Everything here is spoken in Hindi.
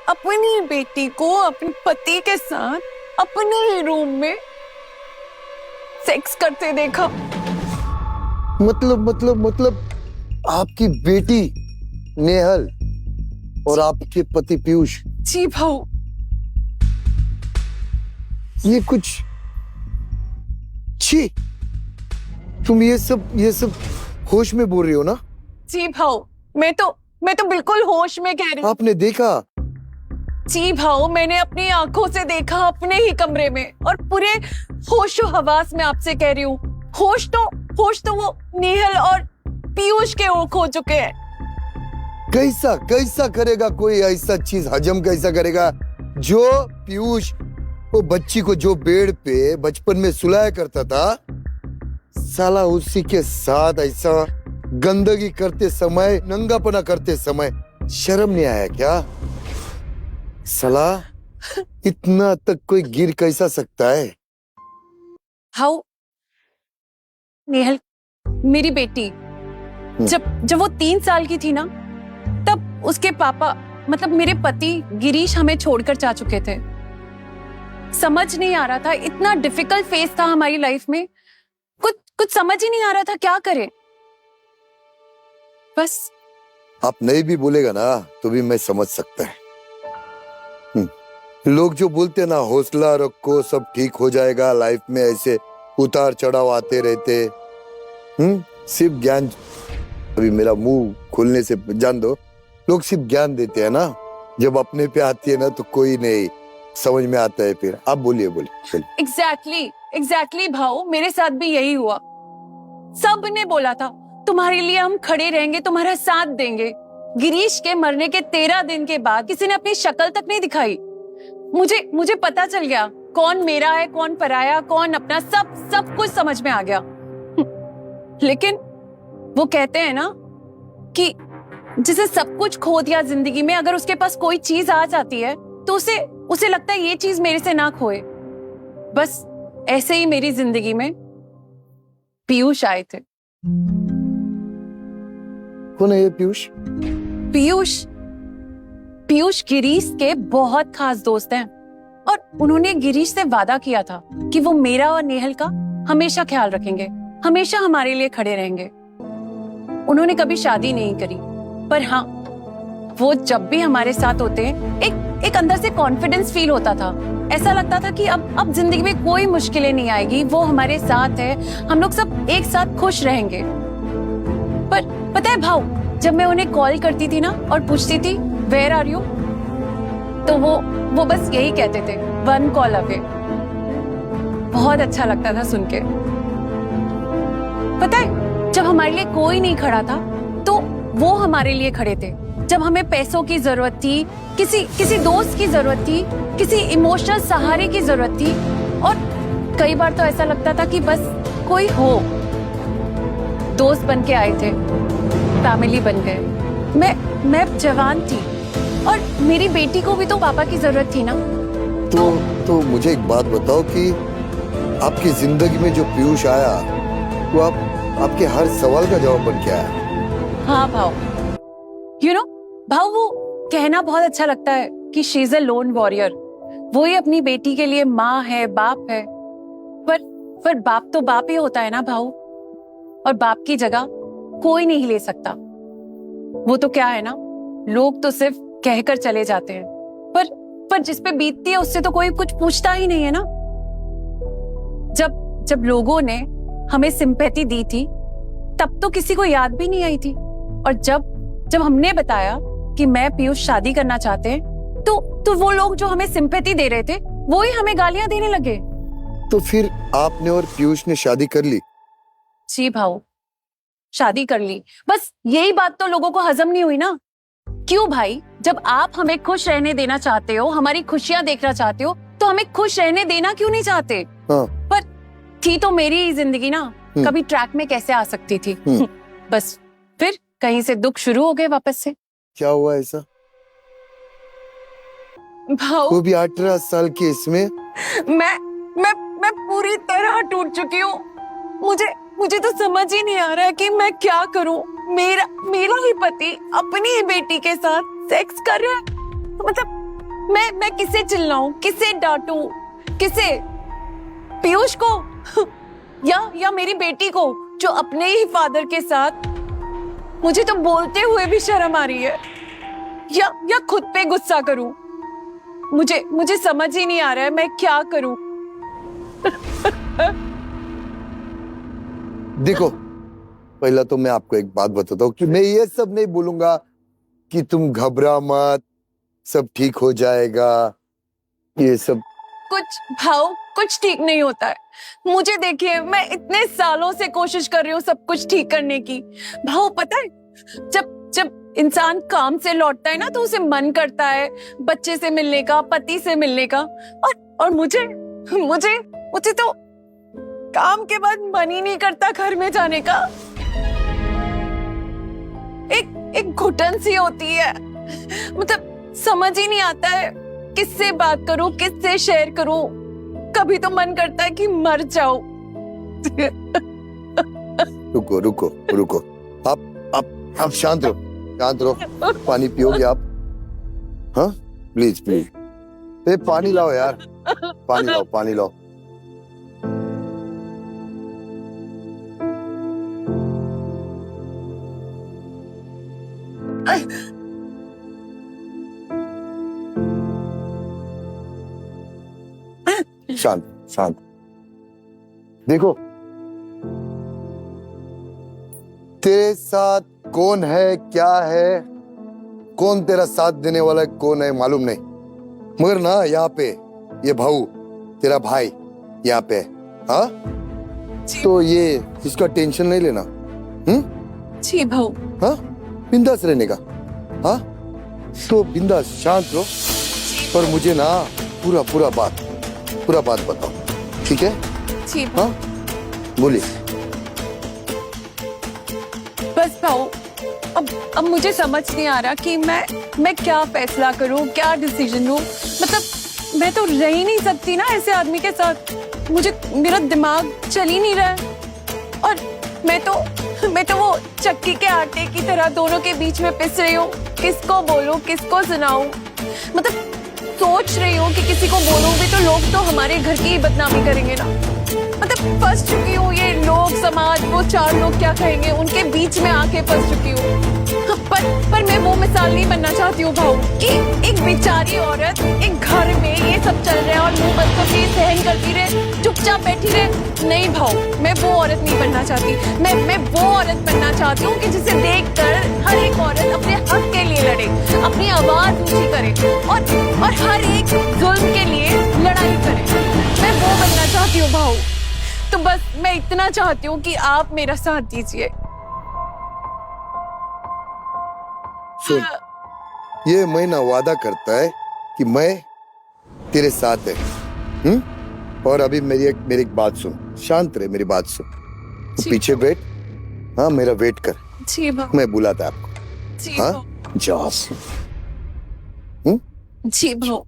अपनी बेटी को अपने पति के साथ अपने ही रूम में सेक्स करते देखा। मतलब आपकी बेटी नेहल और आपके पति पीयूष? जी भाऊ। ये कुछ छी, तुम ये सब होश में बोल रही हो ना? जी भाऊ, मैं तो बिल्कुल होश में कह रही हूँ। आपने देखा? जी भाऊ, मैंने अपनी आंखों से देखा अपने ही कमरे में, और पूरे होशो हवास में आपसे कह रही हूँ। होश तो वो नेहल और पीयूष के खो चुके हैं। कैसा करेगा कोई ऐसा चीज हजम? कैसा करेगा? जो पीयूष वो बच्ची को जो बेड पे बचपन में सुलाया करता था, साला उसी के साथ ऐसा गंदगी करते समय, नंगापना करते समय शर्म नहीं आया क्या? साला इतना तक कोई गिर कैसा सकता है? हाउ नेहल, मेरी बेटी जब वो 3 साल की थी ना, तब उसके पापा मतलब मेरे पति गिरीश हमें छोड़कर जा चुके थे। समझ नहीं आ रहा था, इतना डिफिकल्ट फेज था हमारी लाइफ में, कुछ समझ ही नहीं आ रहा था क्या करें। बस आप नहीं भी बोलेगा ना तो भी मैं समझ सकता है। लोग जो बोलते ना हौसला रखो सब ठीक हो जाएगा, लाइफ में ऐसे उतार चढ़ाव आते रहते, सिर्फ ज्ञान, अभी मेरा मुंह खुलने से जान दो, लोग सिर्फ ज्ञान देते हैं ना, जब अपने पे आती है ना तो कोई नहीं समझ में आता है। फिर आप बोलिए। एग्जैक्टली भाऊ, मेरे साथ भी यही हुआ। सब ने बोला था तुम्हारे लिए हम खड़े रहेंगे, तुम्हारा साथ देंगे। गिरीश के मरने के 13 दिन के बाद किसी ने अपनी शक्ल तक नहीं दिखाई। मुझे पता चल गया कौन मेरा है, कौन पराया, कौन अपना, सब कुछ समझ में आ गया। लेकिन वो कहते हैं ना कि जिसे सब कुछ खो दिया जिंदगी में, अगर उसके पास कोई चीज आ जाती है तो उसे लगता है ये चीज मेरे से ना खोए। बस ऐसे ही मेरी जिंदगी में पीयूष आए थे। कौन है ये पीयूष? पीयूष गिरीश के बहुत खास दोस्त हैं, और उन्होंने गिरीश से वादा किया था कि वो मेरा और नेहल का हमेशा ख्याल रखेंगे, हमेशा हमारे लिए खड़े रहेंगे। उन्होंने कभी शादी नहीं करी, पर हाँ, वो जब भी हमारे साथ होते हैं, एक अंदर से कॉन्फिडेंस फील होता था। ऐसा लगता था कि अब जिंदगी में कोई मुश्किलें नहीं आएगी, वो हमारे साथ है, हम लोग सब एक साथ खुश रहेंगे। पर पता है भाव, जब मैं उन्हें कॉल करती थी ना और पूछती थी वेयर आर यू, तो वो बस यही कहते थे, 1 कॉल अवे। बहुत अच्छा लगता था सुन के। पता है, जब हमारे लिए कोई नहीं खड़ा था तो वो हमारे लिए खड़े थे। जब हमें पैसों की जरूरत थी, किसी दोस्त की जरूरत थी, किसी इमोशनल सहारे की जरूरत थी, और कई बार तो ऐसा लगता था कि बस कोई हो। दोस्त बन के आए थे, फैमिली बन गए। मैं जवान थी, और मेरी बेटी को भी तो पापा की जरूरत थी ना। तो मुझे एक बात बताओ कि आपकी जिंदगी में जो पीयूष आया, वो आपके हर सवाल का जवाब बन के आया? हाँ भाव, भाव, वो कहना बहुत अच्छा लगता है कि she is a loan warrior. वो ही अपनी बेटी के लिए माँ है, बाप है, पर बाप तो बाप ही होता है ना भाव, और बाप की जगह कोई नहीं ले सकता। वो तो क्या है ना, लोग तो सिर्फ कहकर चले जाते हैं, पर जिस पे बीतती है उससे तो कोई कुछ पूछता ही नहीं है ना। जब लोगों ने हमें सिंपैथी दी थी, तब तो किसी को याद भी नहीं आई थी, और जब हमने बताया कि मैं पीयूष शादी करना चाहते हैं, तो वो लोग जो हमें सिंपैथी दे रहे थे, वो ही हमें गालियां देने लगे। तो फिर आपने और पीयूष ने शादी कर ली? जी भाऊ, शादी कर ली। बस यही बात तो लोगों को हजम नहीं हुई ना। क्यों भाई, जब आप हमें खुश रहने देना चाहते हो, हमारी खुशियां देखना चाहते हो, तो हमें खुश रहने देना क्यों नहीं चाहते? हाँ। पर थी तो मेरी ही जिंदगी ना, कभी ट्रैक में कैसे आ सकती थी। बस फिर कहीं से दुख शुरू हो गए वापस से। क्या हुआ ऐसा? भाऊ, वो भी 18 साल की इसमें। मैं पूरी तरह टूट चुकी हूँ। मुझे तो समझ ही नहीं आ रहा है कि मैं क्या करूं। मेरा ही पति अपनी ही बेटी के साथ सेक्स कर रहा है। मतलब मैं किसे चिल्लाऊं, किसे डांटूं, किसे? पीयूष को या मेरी बेटी को जो अपने ही फादर के साथ? मुझे तो बोलते हुए भी शर्म आ रही है। या खुद पे गुस्सा करूं? मुझे समझ ही नहीं आ रहा है मैं क्या करूं। देखो, पहला तो मैं आपको एक बात बताता हूँ कि मैं ये सब नहीं बोलूंगा कि तुम घबरा मत, सब ठीक हो जाएगा, ये सब। कुछ ठीक नहीं होता है। मुझे देखिए, मैं इतने सालों से कोशिश कर रही हूँ सब कुछ ठीक करने की। भाव, पता है, जब इंसान काम से लौटता है ना तो उसे मन करता है बच्चे से मिलने का, पति से मिलने का। और मुझे तो काम के बाद मन ही नहीं करता घर में जाने का। एक घुटन सी होती है, मतलब समझ ही नहीं आता है किससे बात करूं, किससे शेयर करूं। कभी तो मन करता है कि मर जाऊं। रुको। आप शांत रहो। पानी पियोगे आप? हाँ, प्लीज। पानी लाओ यार, पानी लाओ। शांत। देखो, तेरे साथ कौन है, क्या है, कौन तेरा साथ देने वाला है, कौन है मालूम नहीं, मगर ना यहाँ पे ये भाऊ, तेरा भाई यहाँ पे, हाँ? तो ये इसका टेंशन नहीं लेना। जी भाऊ। हाँ, बिंदास रहने का। हाँ, तो बिंदास, शांत रहो, पर मुझे ना पूरा बात बताओ, ठीक है? जी हाँ, बोलिए। बस भाऊ, अब मुझे समझ नहीं आ रहा कि मैं क्या फैसला करूं, क्या डिसीजन लूं। मतलब मैं तो रह ही नहीं सकती ना ऐसे आदमी के साथ। मेरा दिमाग चल ही नहीं रहा है। और मैं तो वो चक्की के आटे की तरह दोनों के बीच में पिस रही हूँ। किसको बोलूं, किसको सुनाऊं? मतलब सोच रही हूँ कि किसी को बोलूं भी तो लोग तो हमारे घर की ही बदनामी करेंगे ना। मतलब फंस चुकी हूँ, ये लोग, समाज, वो 4 लोग क्या कहेंगे, उनके बीच में आके फंस चुकी हूँ। पर मैं वो मिसाल नहीं बनना चाहती हूँ भाऊ कि एक बेचारी औरत एक घर में ये सब चल रहा है और मुंह बंद करके सहन करती रहे, चुपचाप बैठी रहे। नहीं भाऊ, मैं वो औरत नहीं बनना चाहती। मैं वो औरत बनना चाहती हूँ कि जिसे देखकर हर एक औरत अपने हक के लिए लड़े, अपनी आवाज ऊंची करे और हर एक जुल्म के लिए लड़ाई करे। मैं वो बनना चाहती हूँ भाऊ। तो बस मैं इतना चाहती हूँ कि आप मेरा साथ दीजिए। सुन, ये महीना वादा करता है कि मैं तेरे साथ है। और अभी मेरी एक बात सुन, शांत रहे, मेरी बात सुन। तो पीछे बैठ, हाँ, मेरा वेट कर। जी भाऊ। मैं बुलाता आपको। जी हाँ, भाऊ। जाओ। जी भाऊ।